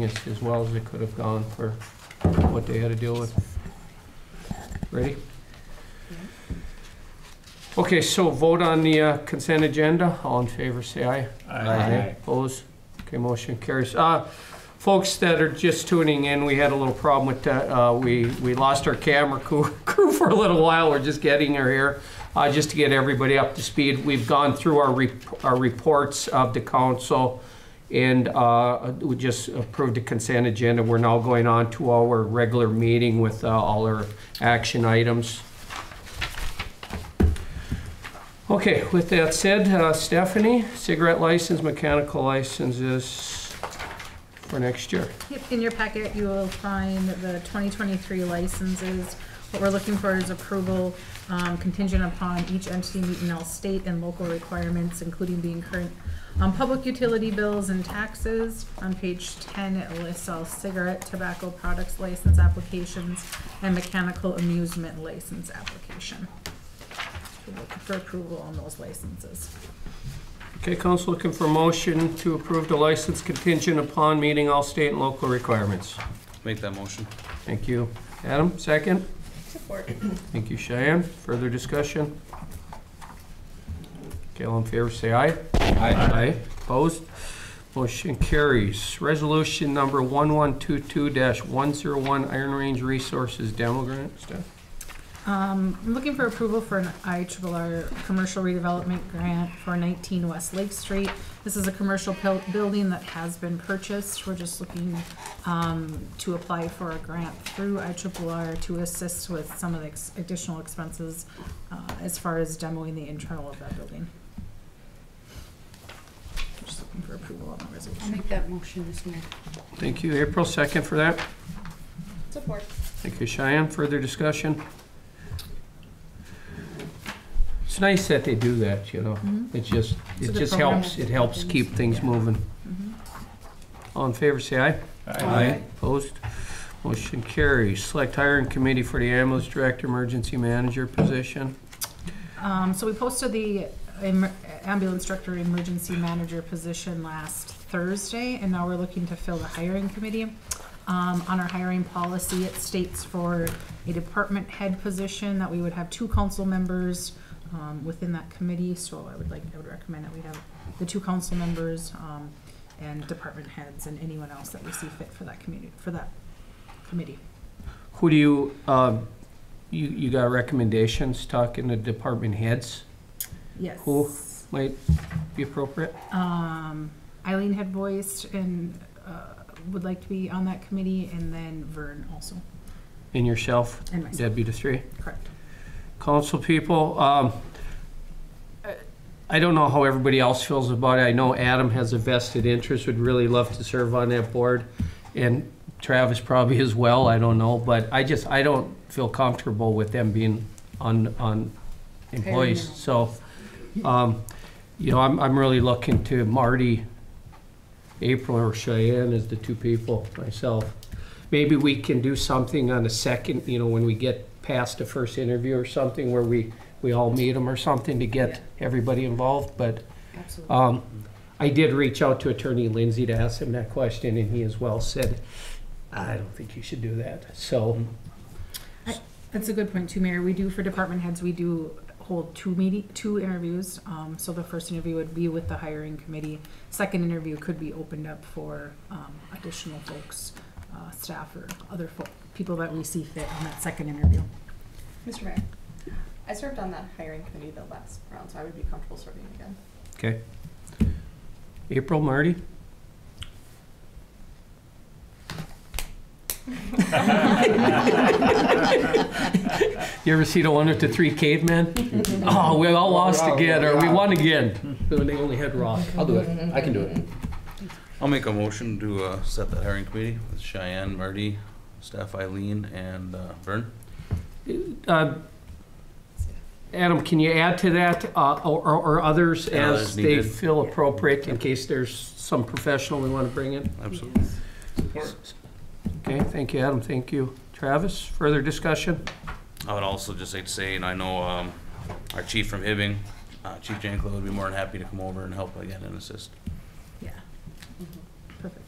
everything as well as it could have gone for what they had to deal with. Ready? Okay, so vote on the consent agenda. All in favor, say aye. Aye. Opposed? Okay, motion carries. Folks that are just tuning in, we had a little problem with that. We lost our camera crew for a little while. We're just getting her here. Just to get everybody up to speed, we've gone through our reports of the council, and we just approved the consent agenda. We're now going on to our regular meeting with all our action items. Okay, with that said, Stephanie, cigarette license, mechanical licenses for next year. Yep, in your packet you will find the 2023 licenses. What we're looking for is approval contingent upon each entity meeting all state and local requirements, including being current public utility bills and taxes. On page 10, it lists all cigarette, tobacco products license applications and mechanical amusement license application. So we're looking for approval on those licenses. Okay, council looking for a motion to approve the license contingent upon meeting all state and local requirements. Make that motion. Thank you. Adam, second. Support. Thank you, Cheyenne. Further discussion? Okay, all in favor say aye. Aye. Opposed? Motion carries. Resolution number 1122-101 Iron Range Resources Demo Grant. Steph? I'm looking for approval for an IRRR commercial redevelopment grant for 19 West Lake Street. This is a commercial building that has been purchased. We're just looking to apply for a grant through IRRR to assist with some of the additional expenses as far as demoing the internal of that building. Just looking for approval on the resolution. I'll make that motion this morning. Thank you. April, second for that. Support. Thank you, Cheyenne. Further discussion? It's nice that they do that, you know. Mm-hmm. It just helps. It helps keep things moving. Mm-hmm. All in favor, say aye. Aye. Opposed? Motion carries. Select hiring committee for the ambulance director, emergency manager position. So we posted the ambulance director, emergency manager position last Thursday, and now we're looking to fill the hiring committee. On our hiring policy, it states for a department head position that we would have 2 council members within that committee. So I would recommend that we have the 2 council members and department heads and anyone else that we see fit for that committee. Who do you got recommendations talking to department heads? Yes. Who might be appropriate? Eileen had voiced and would like to be on that committee, and then Vern also. And yourself? And myself. That'd be the 3? Correct. Council people, I don't know how everybody else feels about it. I know Adam has a vested interest, would really love to serve on that board, and Travis probably as well, I don't know, but I don't feel comfortable with them being on employees. So, you know, I'm really looking to Marty, April, or Cheyenne as the 2 people, myself. Maybe we can do something on a second, you know, when we get past the first interview or something where we all meet them or something to get everybody involved. But I did reach out to Attorney Lindsay to ask him that question, and he as well said, I don't think you should do that. So That's a good point too, Mayor. We do, for department heads, we do hold 2 interviews. So the first interview would be with the hiring committee. Second interview could be opened up for additional folks, staff or other people that we see fit on that second interview. Mr. Mayor, I served on that hiring committee the last round, so I would be comfortable serving again. okay. April, Marty? You ever see the one with the 3 cavemen? Oh, we all lost again, or we won again. When they only had rock. I'll do it. I can do it. I'll make a motion to set the hiring committee with Cheyenne, Marty, staff Eileen, and Vern. Adam, can you add to that, or others as they needed. feel appropriate in case there's some professional we want to bring in? Absolutely. Okay, thank you, Adam. Thank you. Travis, further discussion? I would also just like to say, and I know our chief from Hibbing, Chief Janklow, would be more than happy to come over and help again and assist. Yeah. Perfect.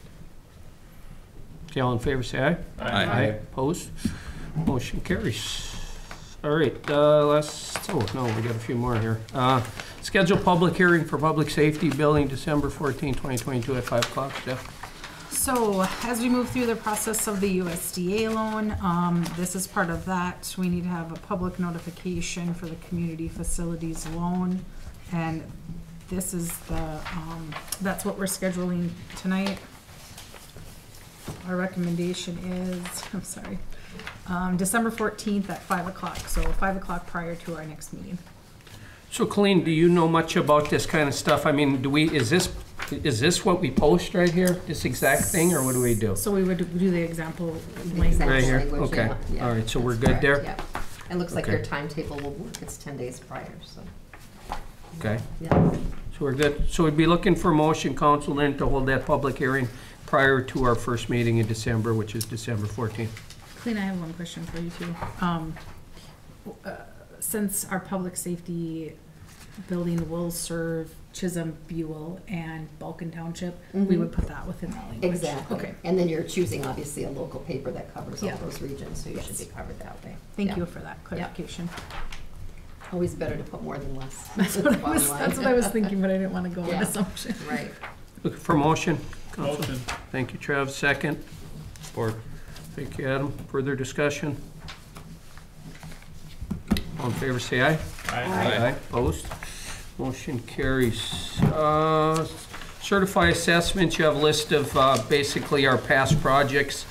Okay, all in favor, say aye. Aye. Opposed? Motion carries. All right, we got a few more here. Schedule public hearing for public safety building, December 14, 2022 at 5 o'clock. Steph? So as we move through the process of the USDA loan, this is part of that. We need to have a public notification for the community facilities loan. And this is the, that's what we're scheduling tonight. Our recommendation is, December 14th at 5 o'clock. So 5 o'clock prior to our next meeting. So Colleen, do you know much about this kind of stuff? I mean, is this what we post right here? This exact thing, or what do we do? So we would do the example Exact Right here? language, Okay. yeah. All right, so we're That's good there? correct, yeah. It looks like Okay. your timetable will work, it's 10 days prior, so, Okay, yeah. so we're good. So we'd be looking for motion, council, then to hold that public hearing prior to our first meeting in December, which is December 14th. Clean, I have one question for you too. Since our public safety building will serve Chisholm, Buell, and Balkan Township, we Mhm. would put that within that language. Exactly. Okay, And then you're choosing, obviously, a local paper that covers all Yeah. those regions, so you should Yes. be covered that way. thank Yeah. you for that clarification. Always better to put more than less. That's what I Bottom was, line. that's what I was thinking, but I didn't want to go on Yeah. assumption. Right. Looking for motion, council. Motion. Thank you, Trav. Second. Support. Thank you, Adam. Further discussion? All in favor, say aye. Aye. Opposed? Motion carries. Certify assessments, you have a list of basically our past projects.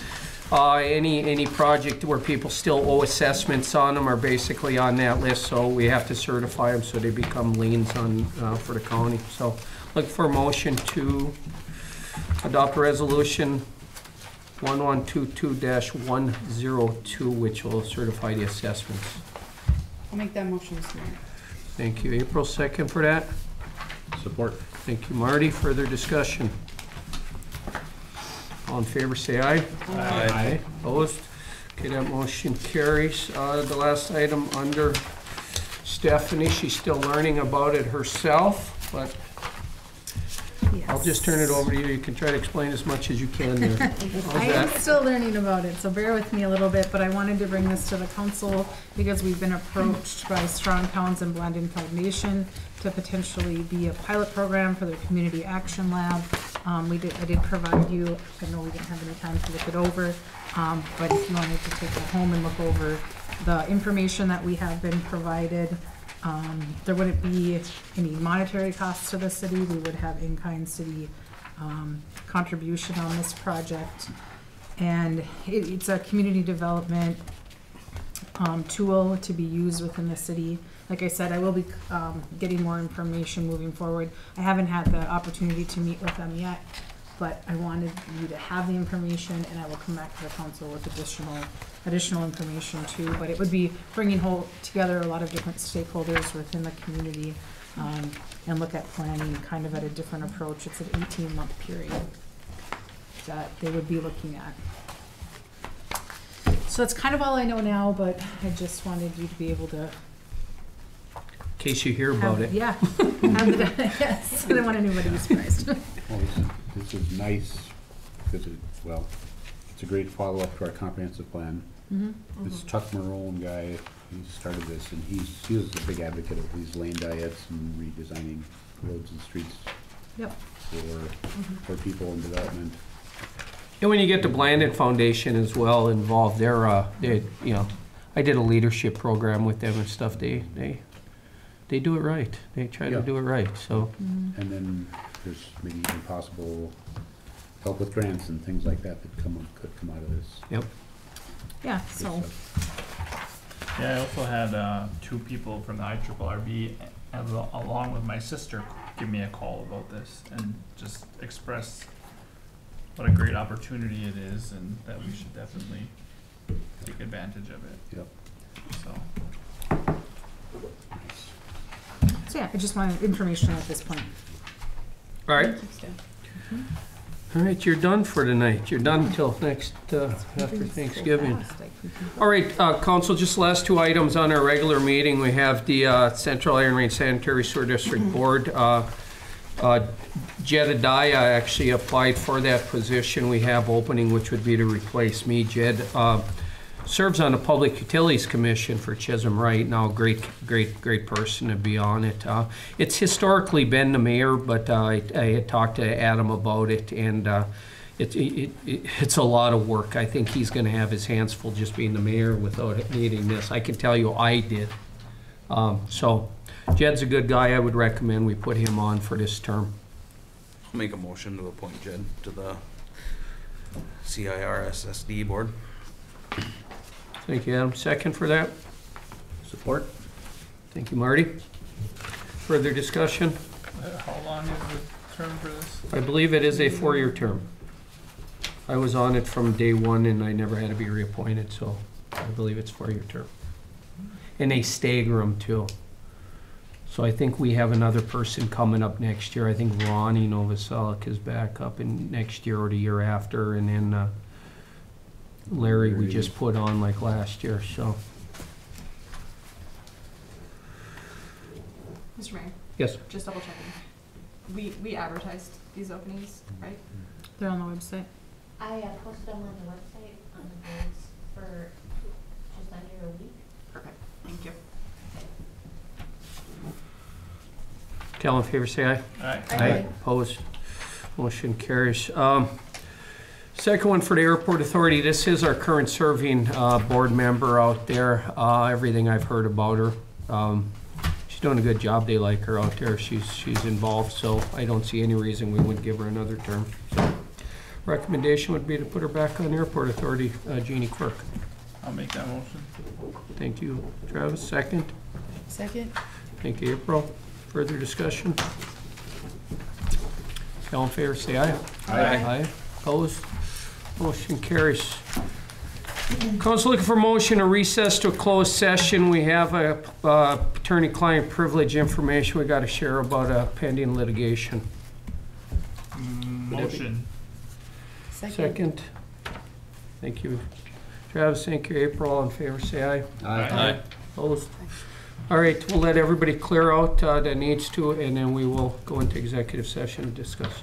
Any project where people still owe assessments on them are basically on that list, so we have to certify them so they become liens on, for the county. So look for a motion to adopt resolution 1122-102, which will certify the assessments. I'll make that motion, Mr. Mayor. Thank you. April, second for that. Support. Thank you, Marty. Further discussion? All in favor, say aye. Aye. Opposed? Okay, that motion carries. The last item under Stephanie, she's still learning about it herself, but I'll just turn it over to you. You can try to explain as much as you can there. How's I am that? still learning about it, so bear with me a little bit, but I wanted to bring this to the council because we've been approached by Strong Towns and Blandon Foundation to potentially be a pilot program for their community action lab. I did provide you, I know we didn't have any time to look it over, but if you wanted to take it home and look over the information that we have been provided, there wouldn't be any monetary costs to the city. We would have in-kind city contribution on this project. And it's a community development tool to be used within the city. Like I said, I will be getting more information moving forward. I haven't had the opportunity to meet with them yet, but I wanted you to have the information, and I will come back to the council with additional information too. But it would be bringing together a lot of different stakeholders within the community and look at planning kind of at a different approach. It's an 18-month period that they would be looking at. So that's kind of all I know now, but I just wanted you to be able to In case you hear about it. Yeah. Have the, yes. I didn't want anybody to be surprised. Well, this is nice, because it's a great follow-up to our comprehensive plan. This Chuck Marone guy, he started this, and he was a big advocate of these lane diets and redesigning roads and streets Yep. for people in development. And when you get the Blandon Foundation as well involved, they, you know, I did a leadership program with them and stuff. They do it right. They try to Yeah. do it right, so. And then there's maybe even possible help with grants and things like that that could come out of this. Yep. Yeah, so, Yeah, I also had 2 people from the IRRB, along with my sister, give me a call about this and just express what a great opportunity it is and that we should definitely take advantage of it. Yep. So, so yeah, I just wanted information at this point. All right. All right, you're done for tonight. You're done until next, after Thanksgiving. All right, council, just last 2 items on our regular meeting. We have the Central Iron Range Sanitary Sewer District Board. Jedediah actually applied for that position we have opening, which would be to replace me. Jed serves on the Public Utilities Commission for Chisholm right now. Great person to be on it. It's historically been the mayor, but I had talked to Adam about it, and it's a lot of work. I think he's going to have his hands full just being the mayor without needing this. I can tell you I did. So Jed's a good guy. I would recommend we put him on for this term. I'll make a motion to appoint Jed to the CIRSSD board. Thank you, Adam. Second for that? Support? Thank you, Marty. Further discussion? How long is the term for this? I believe it is a 4-year term. I was on it from day one and I never had to be reappointed, so I believe it's 4-year term. And they stagger them too. So I think we have another person coming up next year. I think Ronnie Novoselic is back up in next year or the year after, and then Larry we just put on like last year, so. Mr. Mayor, Yes. just double checking. We advertised these openings, right? They're on the website. I posted them on the website on the boards for just under a week. Perfect, thank you. All in favor, say aye. Aye. Aye. Opposed? Motion carries. Second one for the Airport Authority. This is our current serving board member out there. Everything I've heard about her. She's doing a good job. They like her out there. She's involved, so I don't see any reason we wouldn't give her another term. So, recommendation would be to put her back on Airport Authority. Jeannie Quirk. I'll make that motion. Thank you, Travis. Second. Second? Thank you, April. Further discussion? All in favor, say aye. Aye. Opposed? Motion carries. Council looking for motion to recess to a closed session. We have a attorney-client privilege information we got to share about a pending litigation. Motion. Second. Thank you, Travis. Thank you, April. All in favor, say aye. Aye. Opposed? All right, we'll let everybody clear out that needs to, and then we will go into executive session and discuss.